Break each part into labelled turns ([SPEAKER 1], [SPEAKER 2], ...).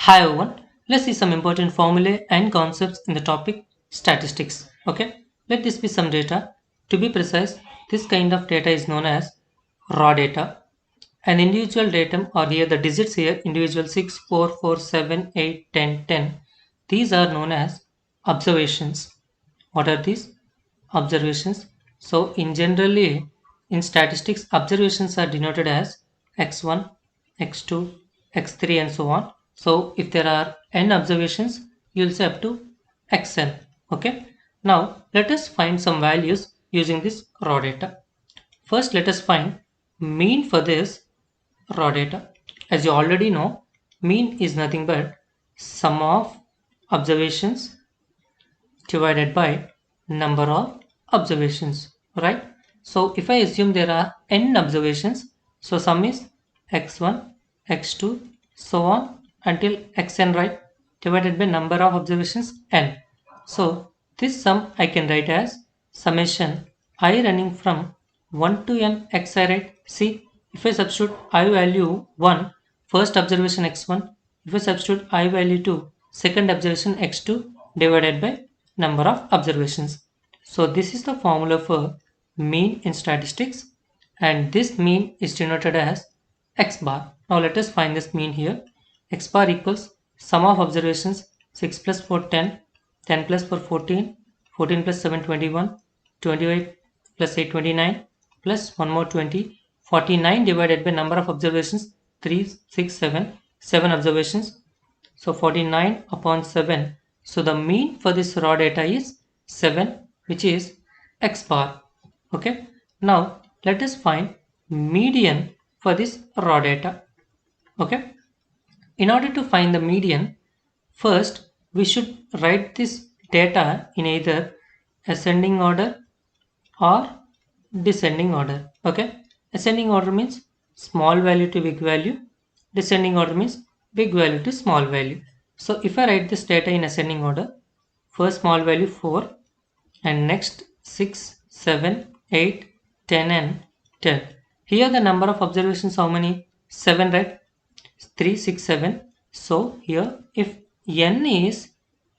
[SPEAKER 1] Hi everyone, let's see some important formulae and concepts in the topic statistics. Okay, let this be some data. To be precise, this kind of data is known as raw data. An individual datum or here the digits here individual 6, 4, 4, 7, 8, 10, 10. These are known as observations. What are these? Observations. So in generally in statistics observations are denoted as x1, x2, x3 and so on. So if there are n observations you will say up to xn. Okay. Now let us find some values using this raw data. First let us find mean for this raw data. As you already know, mean is nothing but sum of observations divided by number of observations, right? So if I assume there are n observations, so sum is x1, x2, so on until xn, right? Divided by number of observations n. So this sum I can write as summation I running from 1 to n xi, right? See, if I substitute I value 1, first observation x1, if I substitute I value 2, second observation x2 divided by number of observations. So this is the formula for mean in statistics, and this mean is denoted as x bar. Now let us find this mean here. X bar equals sum of observations 6 plus 4 10, 10 plus 4 14, 14 plus 7 21, 28 plus 8 29, plus 1 more 20, 49 divided by number of observations 3 6 7, 7 observations. So 49 upon 7. So the mean for this raw data is 7, which is x bar. Okay. Now let us find median for this raw data. Okay. In order to find the median, first we should write this data in either ascending order or descending order. Okay. Ascending order means small value to big value. Descending order means big value to small value. So if I write this data in ascending order, first small value 4 and next 6, 7, 8, 10 and 10. Here the number of observations how many? 7, right? 3, 6, 7. So here if n is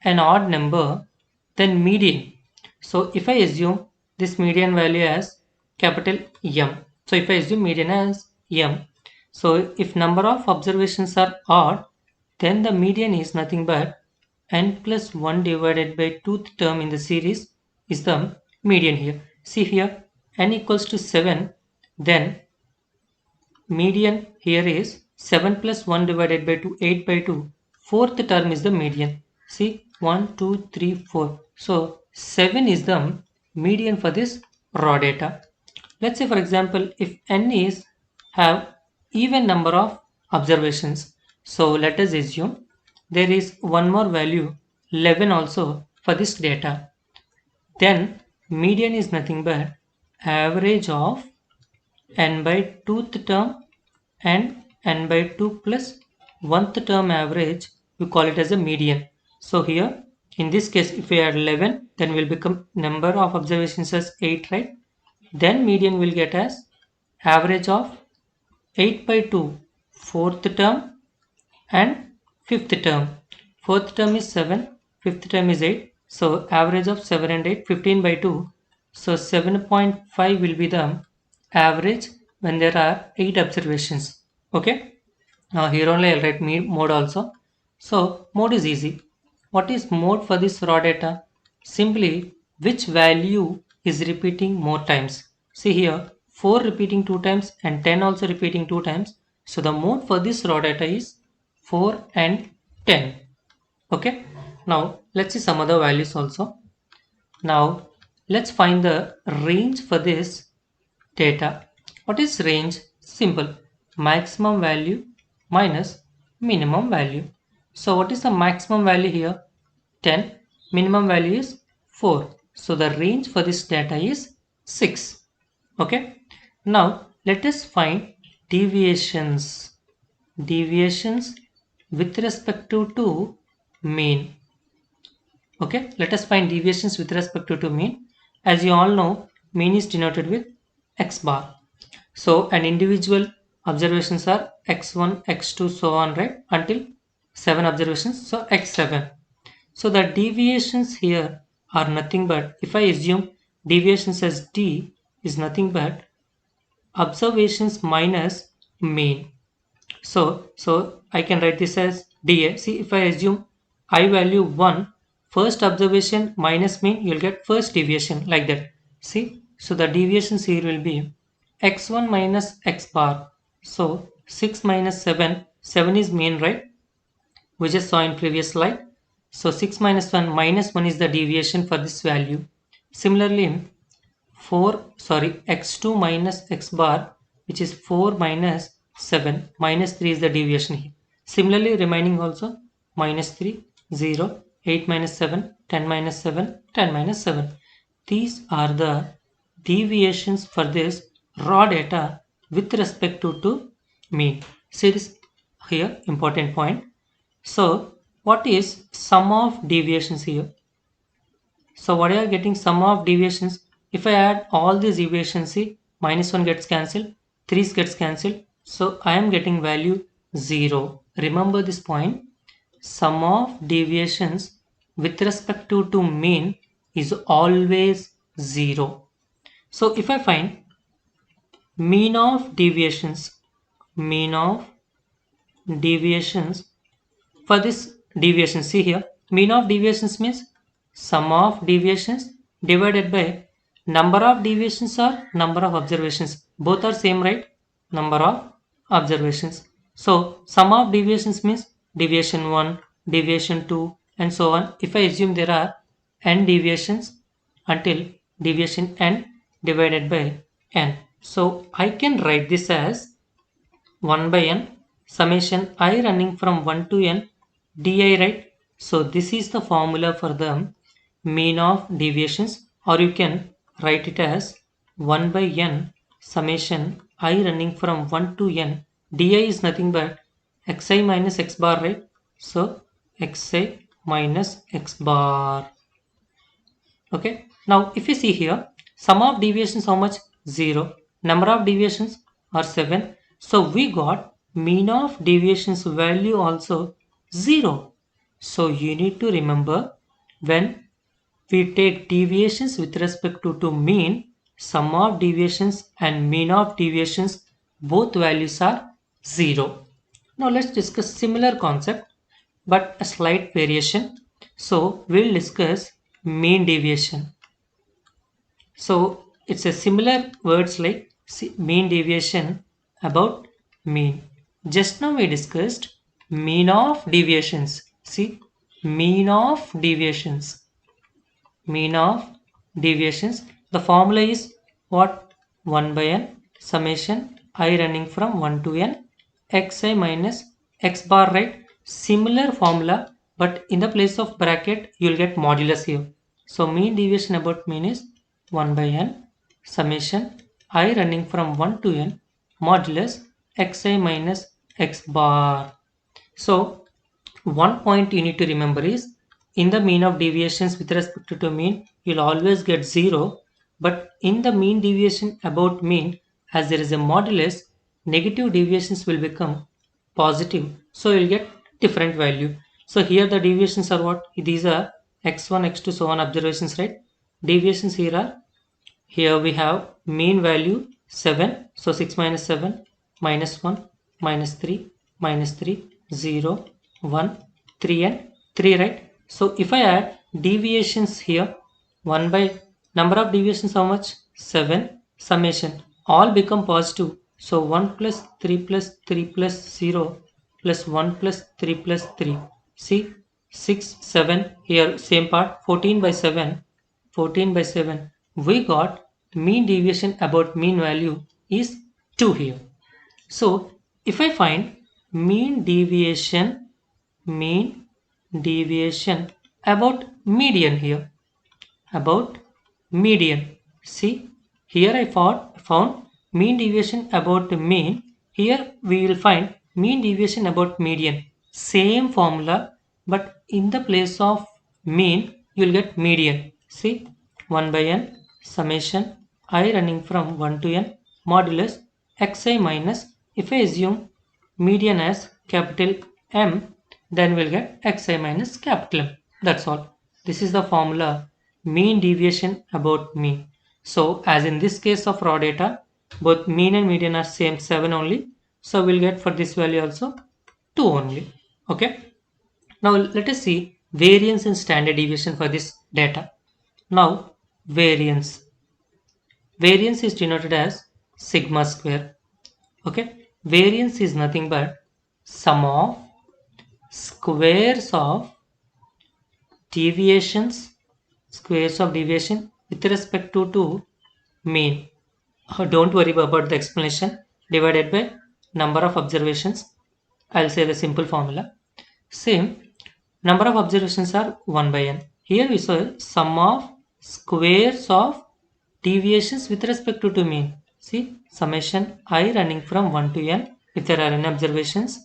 [SPEAKER 1] an odd number, then median. So if I assume this median value as capital M. So if I assume median as M. So if number of observations are odd, then the median is nothing but n plus 1 divided by 2th term in the series is the median here. See here n equals to 7, then median here is 7 plus 1 divided by 2, 8 by 2. Fourth term is the median. See 1, 2, 3, 4. So 7 is the median for this raw data. Let's say for example if n is have even number of observations. So let us assume there is one more value 11 also for this data. Then median is nothing but average of n by 2th term and n by 2 plus 1th term average, we call it as a median. So here in this case if we add 11 then will become number of observations as 8, right? Then median will get as average of 8 by 2 fourth term and fifth term. Fourth term is 7, fifth term is 8. So average of 7 and 8, 15 by 2. So 7.5 will be the average when there are 8 observations. Okay. Now here only I'll write mode also. So mode is easy. What is mode for this raw data? Simply which value is repeating more times. See here 4 repeating 2 times and 10 also repeating 2 times. So the mode for this raw data is 4 and 10. Okay. Now let's see some other values also. Now let's find the range for this data. What is range? Simple. Maximum value minus minimum value. So what is the maximum value here? 10. Minimum value is 4. So the range for this data is 6. Okay. Now let us find deviations. Deviations with respect to mean. Okay. Let us find deviations with respect to mean. As you all know, mean is denoted with x bar. So an individual observations are x1, x2, so on, right, until 7 observations, so x7. So the deviations here are nothing but, if I assume deviations as d is nothing but observations minus mean. So I can write this as dA. See, if I assume I value 1, first observation minus mean, you'll get first deviation like that. See, so the deviations here will be x1 minus x bar. So 6 minus 7, 7 is mean, right? We just saw in previous slide. So 6 minus 1 minus 1 is the deviation for this value. Similarly, x2 minus x bar, which is 4 minus 7 minus 3 is the deviation here. Similarly, remaining also minus 3, 0, 8 minus 7, 10 minus 7, 10 minus 7. These are the deviations for this raw data with respect to mean. See this here, important point. So what is sum of deviations here? So what are you getting sum of deviations? If I add all these deviations, see, minus 1 gets cancelled, 3 gets cancelled. So I am getting value 0. Remember this point. Sum of deviations with respect to mean is always 0. So if I find mean of deviations for this deviation, see here, mean of deviations means sum of deviations divided by number of deviations or number of observations. Both are same, right? Number of observations. So sum of deviations means deviation 1, deviation 2 and so on. If I assume there are n deviations until deviation n divided by n. So I can write this as 1 by n summation I running from 1 to n di, right? So this is the formula for the mean of deviations, or you can write it as 1 by n summation I running from 1 to n di is nothing but xi minus x bar, right? So xi minus x bar. Okay, now if you see here, sum of deviations how much? 0. Number of deviations are 7. So we got mean of deviations value also 0. So you need to remember, when we take deviations with respect to mean, sum of deviations and mean of deviations, both values are 0. Now let's discuss similar concept but a slight variation. So we'll discuss mean deviation. So it's a similar words like mean deviation about mean. Just now we discussed mean of deviations. See, mean of deviations. Mean of deviations. The formula is what? 1 by n summation I running from 1 to n xi minus x bar, right? Similar formula, but in the place of bracket you'll get modulus here. So mean deviation about mean is 1 by n summation I running from 1 to n modulus xi minus x bar. So one point you need to remember is, in the mean of deviations with respect to mean, you'll always get 0, but in the mean deviation about mean, as there is a modulus, negative deviations will become positive, so you'll get different value. So here the deviations are what? These are x1, x2, so on observations, right? Deviations here are, here we have mean value 7, so 6 minus 7, minus 1, minus 3, minus 3, 0, 1, 3 and 3, right? So if I add deviations here, 1 by number of deviations how much? 7, summation, all become positive. So 1 plus 3 plus 3 plus 0 plus 1 plus 3 plus 3. See, 6, 7 here, same part, 14 by 7, 14 by 7. We got mean deviation about mean value is 2 here. So if I find mean deviation about median here, about median. See, here I found mean deviation about mean. Here we will find mean deviation about median. Same formula, but in the place of mean, you will get median. See, 1 by n summation I running from 1 to n modulus xi minus, if I assume median as capital M, then we'll get xi minus capital M. That's all. This is the formula mean deviation about mean. So as in this case of raw data, both mean and median are same 7 only. So we'll get for this value also 2 only. Okay. Now let us see variance and standard deviation for this data. Now variance. Variance is denoted as sigma square. Okay. Variance is nothing but sum of squares of deviations, squares of deviation with respect to mean. Don't worry about the explanation. Divided by number of observations. I'll say the simple formula. Same, number of observations are 1 by n. Here we saw sum of squares of deviations with respect to mean. See, summation I running from 1 to n. If there are n observations,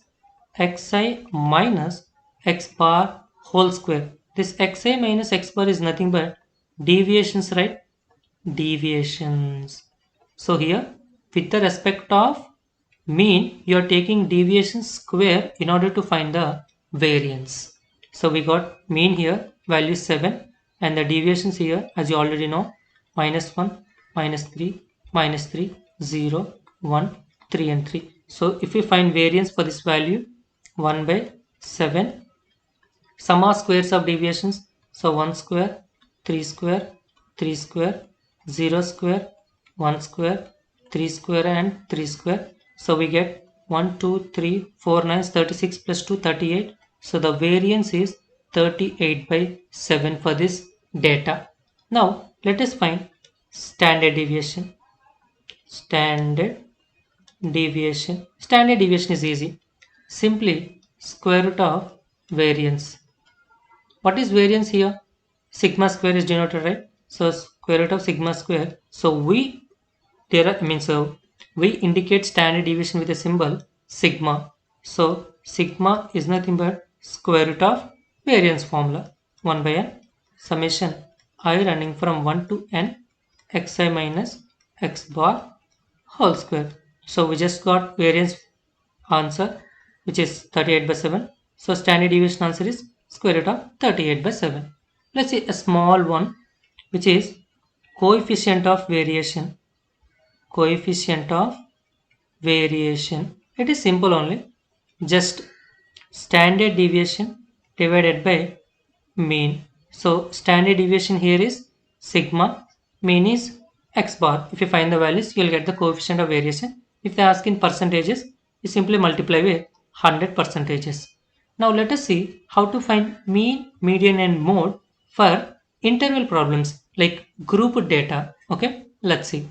[SPEAKER 1] xi minus x bar whole square. This xi minus x bar is nothing but deviations, right? Deviations. So here, with the respect of mean, you are taking deviation square in order to find the variance. So we got mean here, value 7, and the deviations here, as you already know, minus 1, minus 3, 0, 1, 3 and 3. So if we find variance for this value, 1 by 7, sum of squares of deviations, so 1 square, 3 square, 3 square, 0 square, 1 square, 3 square and 3 square. So we get 1, 2, 3, 4, 9, 36 plus 2, 38. So the variance is 38 by 7 for this data. Now let us find standard deviation. Standard deviation. Standard deviation is easy. Simply square root of variance. What is variance here? Sigma square is denoted, right? So square root of sigma square. So we we indicate standard deviation with a symbol sigma. So sigma is nothing but square root of variance formula 1 by n summation I running from 1 to n xi minus x bar whole square. So we just got variance answer, which is 38 by 7. So standard deviation answer is square root of 38 by 7. Let's see a small one, which is coefficient of variation. Coefficient of variation. It is simple only. Just standard deviation divided by mean. So standard deviation here is sigma, mean is x bar. If you find the values, you will get the coefficient of variation. If they ask in percentages, you simply multiply with 100 percentages. Now let us see how to find mean, median and mode for interval problems like group data. Okay, let's see.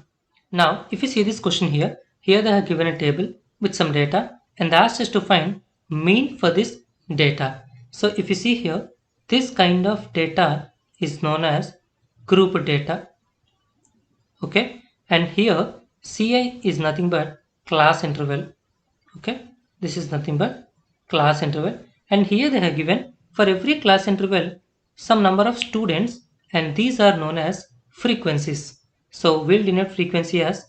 [SPEAKER 1] Now, if you see this question here, they have given a table with some data and they asked us to find mean for this data. So if you see here, this kind of data is known as group data. Okay, and here Ci is nothing but class interval. Okay, this is nothing but class interval, and here they have given for every class interval some number of students, and these are known as frequencies. So we'll denote frequency as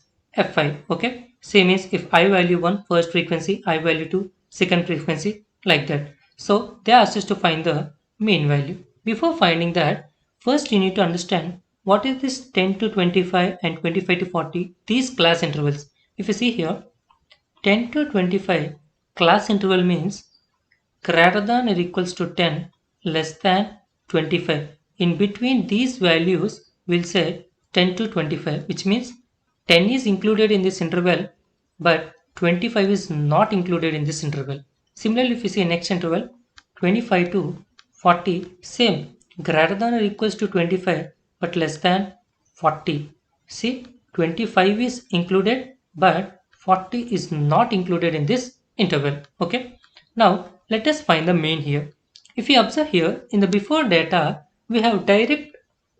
[SPEAKER 1] fi. Okay, same is if I value 1 first frequency, I value 2 second frequency, like that. So they asked us to find the mean value. Before finding that, first you need to understand what is this 10 to 25 and 25 to 40, these class intervals. If you see here, 10 to 25 class interval means greater than or equals to 10, less than 25. In between these values, we'll say 10 to 25, which means 10 is included in this interval, but 25 is not included in this interval. Similarly, if you see next interval, 25 to 40, same, greater than or equals to 25, but less than 40. See, 25 is included, but 40 is not included in this interval. Okay. Now, let us find the mean here. If you observe here, in the before data, we have direct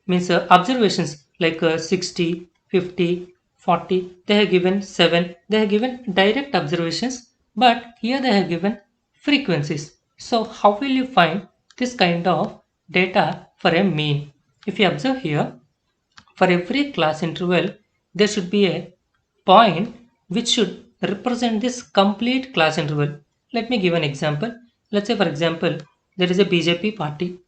[SPEAKER 1] means observations like 60, 50, 40. They have given 7. They have given direct observations, but here they have given frequencies. So how will you find this kind of data for a mean? If you observe here, for every class interval, there should be a point which should represent this complete class interval. Let me give an example. let's say for example, there is a BJP party.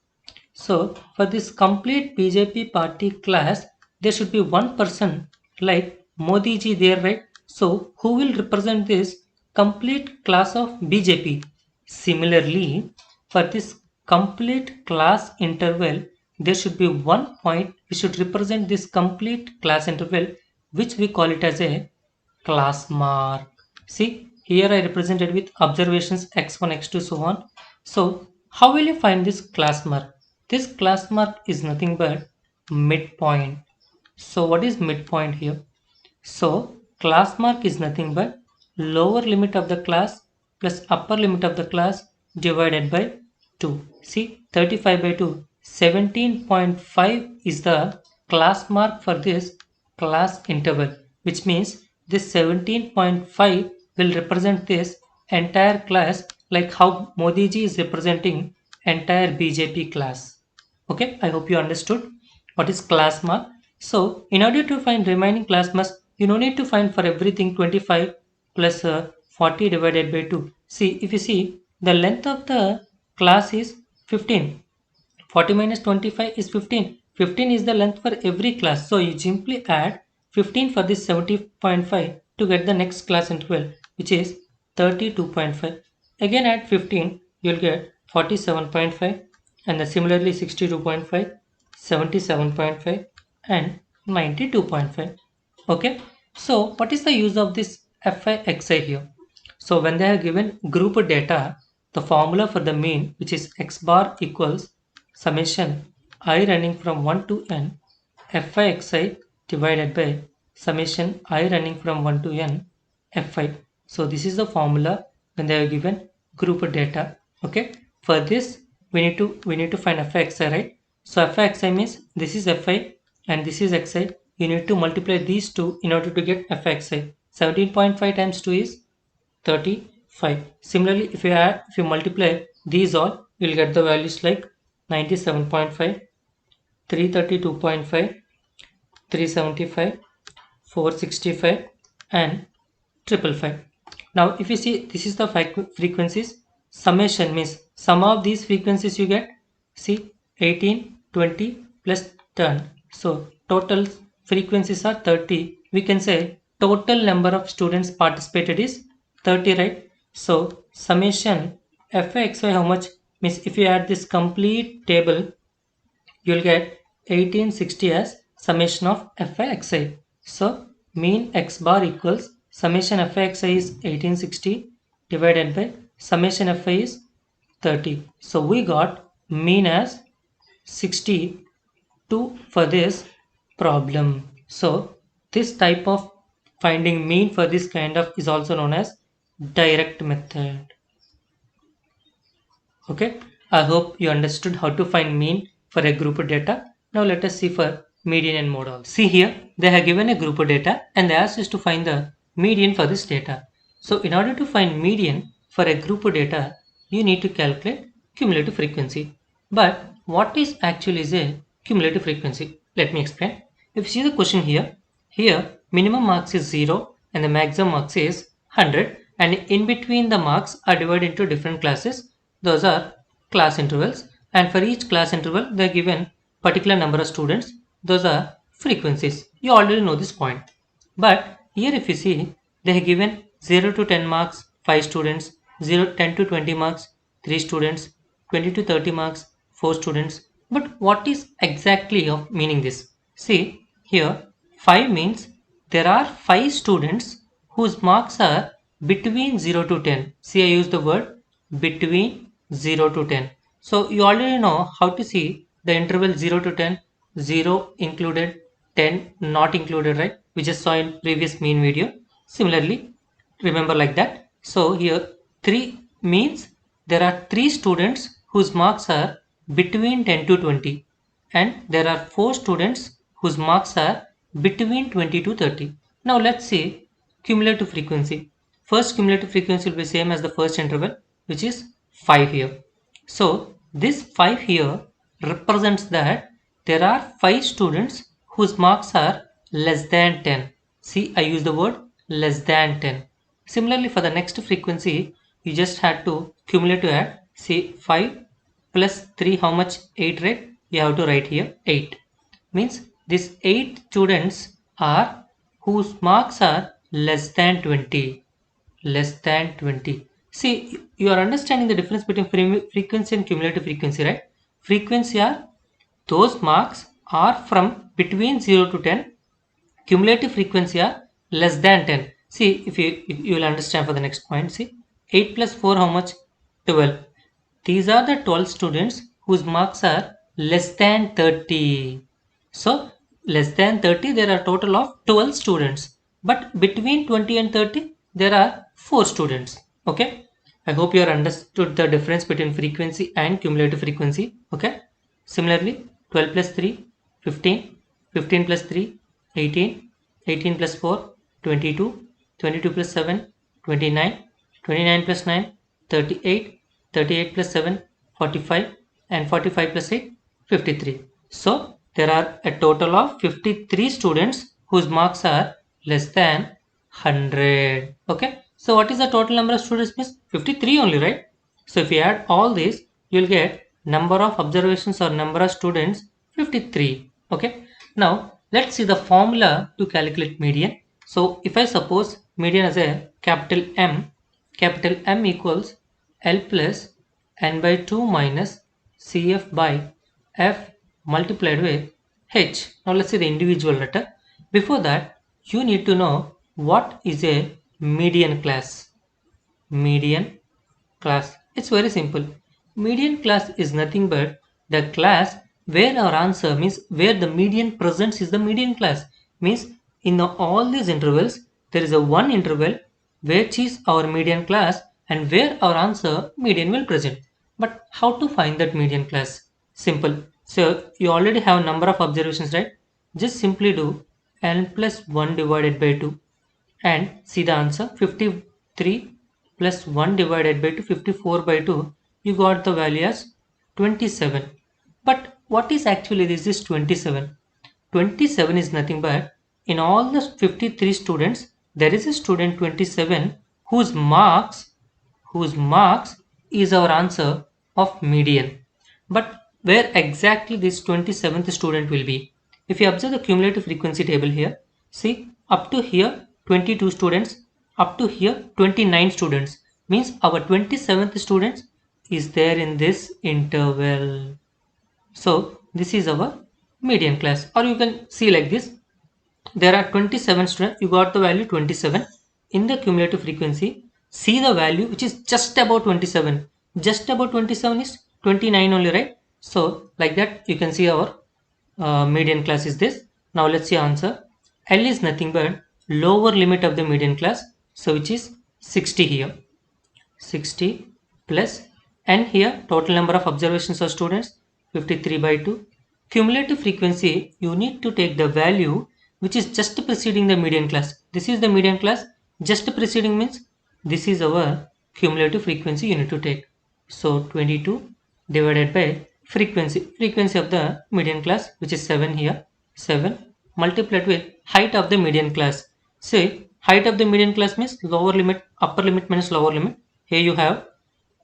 [SPEAKER 1] So for this complete BJP party class, there should be one person like Modi ji there, right? So who will represent this complete class of BJP? Similarly, for this complete class interval, there should be one point which should represent this complete class interval, which we call it as a class mark. See, here I represented with observations x1, x2, so on. So, how will you find this class mark? This class mark is nothing but midpoint. So, what is midpoint here? So, class mark is nothing but lower limit of the class plus upper limit of the class divided by 2. See, 35 by 2, 17.5 is the class mark for this class interval, which means this 17.5 will represent this entire class, like how Modi ji is representing entire BJP class. Okay, I hope you understood what is class mark. So in order to find remaining class marks, you no need to find for everything 25 plus 40 divided by 2. See, if you see, the length of the class is 15. 40 minus 25 is 15. 15 is the length for every class. So you simply add 15 for this 70.5 to get the next class interval, which is 32.5. Again add 15, you'll get 47.5, and then similarly 62.5, 77.5, and 92.5. Okay, so what is the use of this FIXI here? So when they have given group data, the formula for the mean, which is x bar equals summation I running from 1 to n Fixi divided by summation I running from 1 to n Fi. So this is the formula when they are given group data. Okay, for this we need to find Fixi, right? So Fixi means this is Fi and this is Xi. You need to multiply these two in order to get Fixi. 17.5 times 2 is 35. Similarly, if you multiply these all, you'll get the values like 97.5, 332.5, 375, 465, and 555. Now, if you see, this is the frequencies. Summation means sum of these frequencies you get. See, 18, 20 plus 10. So, total frequencies are 30. We can say total number of students participated is 30, right? So, summation Fxy how much means if you add this complete table, you'll get 1860 as summation of Fixi. So mean x bar equals summation Fixi is 1860 divided by summation Fi is 30. So we got mean as 62 for this problem. So this type of finding mean for this kind of is also known as direct method. Okay, I hope you understood how to find mean for a group of data. Now let us see for median and mode also. See here, they have given a group of data and they asked us to find the median for this data. So in order to find median for a group of data, you need to calculate cumulative frequency. But what is actually is a cumulative frequency? Let me explain. If you see the question here minimum marks is 0 and the maximum marks is 100, and in between the marks are divided into different classes. Those are class intervals, and for each class interval they are given particular number of students. Those are frequencies. You already know this point. But here if you see, they have given 0 to 10 marks 5 students, 10 to 20 marks 3 students, 20 to 30 marks 4 students. But what is exactly of meaning this? See here 5 means there are 5 students whose marks are between 0 to 10. See, I use the word between 0 to 10. So you already know how to see the interval 0 to 10, 0 included, 10 not included, right? We just saw in previous mean video. Similarly, remember like that. So here 3 means there are 3 students whose marks are between 10 to 20, and there are 4 students whose marks are between 20 to 30. Now let's see cumulative frequency. First cumulative frequency will be same as the first interval, which is 5 here. So this 5 here represents that there are 5 students whose marks are less than 10. See, I use the word less than 10. Similarly, for the next frequency, you just had to cumulative add See 5 plus 3 how much? 8, right? You have to write here 8. Means these 8 students are whose marks are less than 20. Less than 20. See, you are understanding the difference between frequency and cumulative frequency, right? Frequency are those marks are from between 0 to 10. Cumulative frequency are less than 10. See, if you will understand for the next point. See, 8 plus 4 how much? 12. These are the 12 students whose marks are less than 30. So, less than 30, there are total of 12 students. But between 20 and 30, there are 4 students. Okay. I hope you have understood the difference between frequency and cumulative frequency. Okay. Similarly, 12 plus 3, 15. 15 plus 3, 18. 18 plus 4, 22. 22 plus 7, 29. 29 plus 9, 38. 38 plus 7, 45, and 45 plus 8, 53. So there are a total of 53 students whose marks are less than 100. Okay. So what is the total number of students? Miss 53 only, right? So if you add all these, you will get number of observations or number of students 53. Okay. Now let's see the formula to calculate median. So if I suppose median as a capital M equals L plus n by 2 minus Cf by F multiplied with H. Now let's see the individual letter. Before that, you need to know what is a median class. Median class. It's very simple. Median class is nothing but the class where our answer means where the median presents is the median class. Means in all these intervals, there is a one interval which is our median class and where our answer median will present. But how to find that median class? Simple. So you already have number of observations, right? Just simply do n plus 1 divided by 2 and see the answer. 53 plus 1 divided by 2, 54 by 2, you got the value as 27. But what is actually this is 27? 27 is nothing but in all the 53 students there is a student 27 whose marks is our answer of median. But where exactly this 27th student will be? If you observe the cumulative frequency table here, see up to here 22 students, up to here 29 students, means our 27th student is there in this interval. So this is our median class, or you can see like this. There are 27 students, you got the value 27 in the cumulative frequency. See the value which is just about 27. Just about 27 is 29 only, right? So like that you can see our median class is this. Now let's see answer. L is nothing but lower limit of the median class, so which is 60 here. 60 plus n here total number of observations of students 53 by 2. Cumulative frequency, you need to take the value which is just preceding the median class. This is the median class, just preceding means this is our cumulative frequency you need to take. So 22 divided by frequency of the median class, which is 7 here, 7 multiplied with height of the median class. Say height of the median class means lower limit, upper limit minus lower limit. Here you have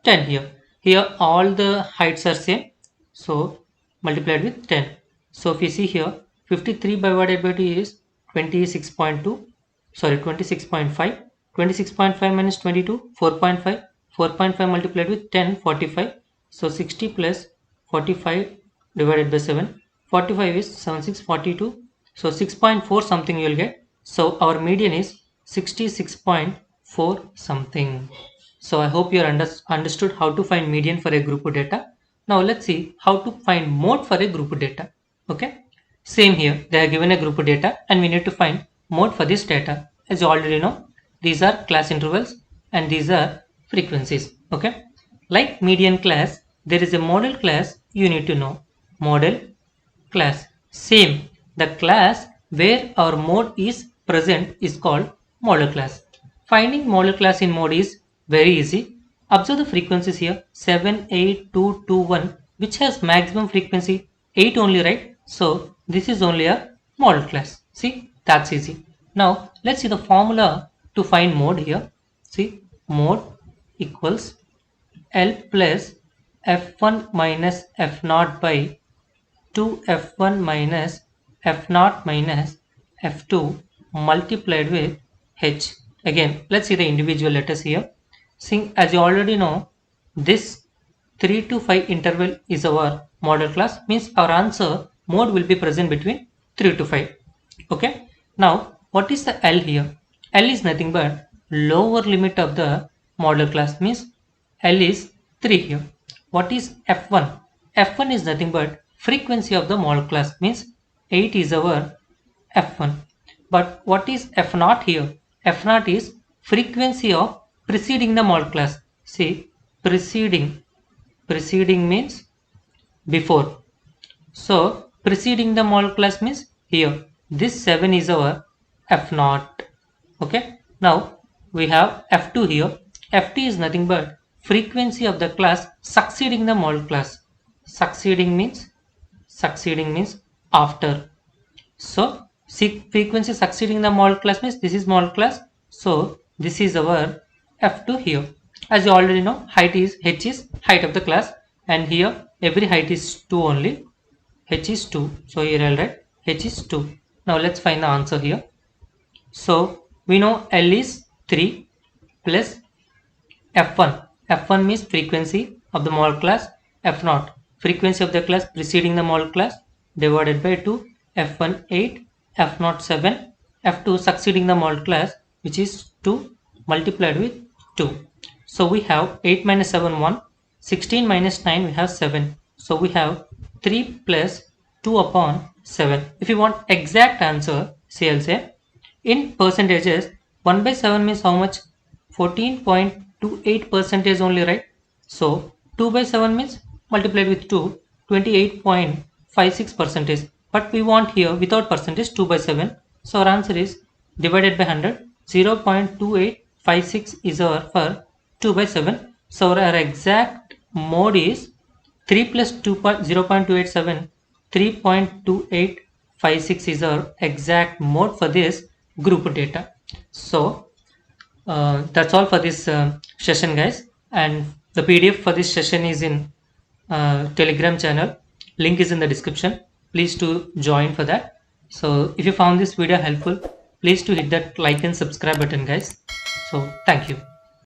[SPEAKER 1] 10 here. Here all the heights are same. So multiplied with 10. So if you see here 53 divided by 2 is 26.2. Sorry, 26.5. 26.5 minus 22, 4.5. 4.5 multiplied with 10, 45. So 60 plus 45 divided by 7. 45 is 76, 42. So 6.4 something you will get. So our median is 66.4 something. So I hope you understood how to find median for a group of data. Now let's see how to find mode for a group of data. Okay. Same here. They are given a group of data and we need to find mode for this data. As you already know, these are class intervals and these are frequencies. Okay. Like median class, there is a model class you need to know. Model class. Same. The class where our mode is present is called model class. Finding model class in mode is very easy. Observe the frequencies here 7, 8, 2, 2, 1, which has maximum frequency 8 only, right? So this is only a model class. See, that's easy. Now let's see the formula to find mode here. See, mode equals L plus f1 minus f0 by 2f1 minus f0 minus f2 multiplied with h. Again, let's see the individual letters here. See, as you already know, this 3 to 5 interval is our model class, means our answer mode will be present between 3 to 5. Okay. Now, what is the L here? L is nothing but lower limit of the model class, means L is 3 here. What is F1? F1 is nothing but frequency of the model class, means 8 is our F1. But what is F0 here? F0 is frequency of preceding the model class. See, preceding means before. So preceding the model class means here. This 7 is our F0. Okay. Now we have F2 here. F2 is nothing but frequency of the class succeeding the model class. Succeeding means after. So frequency succeeding the model class means this is model class. So this is our F2 here. As you already know, height is h is height of the class, and here every height is 2 only. H is 2. So here I'll write h is 2. Now let's find the answer here. So we know L is 3 plus F1. F1 means frequency of the model class. F0 frequency of the class preceding the model class divided by 2. F1 8, F0 7, F2 succeeding the model class, which is 2 multiplied with 2. So we have 8 minus 7 1, 16 minus 9 we have 7. So we have 3 plus 2 upon 7. If you want exact answer, say I'll say in percentages 1 by 7 means how much? 14.28 percentage only, right? So 2 by 7 means multiplied with 2, 28.56 percentage. But we want here without percentage 2 by 7. So our answer is divided by 100. 0.2856 is our for 2 by 7. So our exact mode is 3 plus 2 0.287. 3.2856 is our exact mode for this group data. So that's all for this session, guys. And the PDF for this session is in Telegram channel. Link is in the description. Please to join for that. So if you found this video helpful, please to hit that like and subscribe button, guys. So thank you.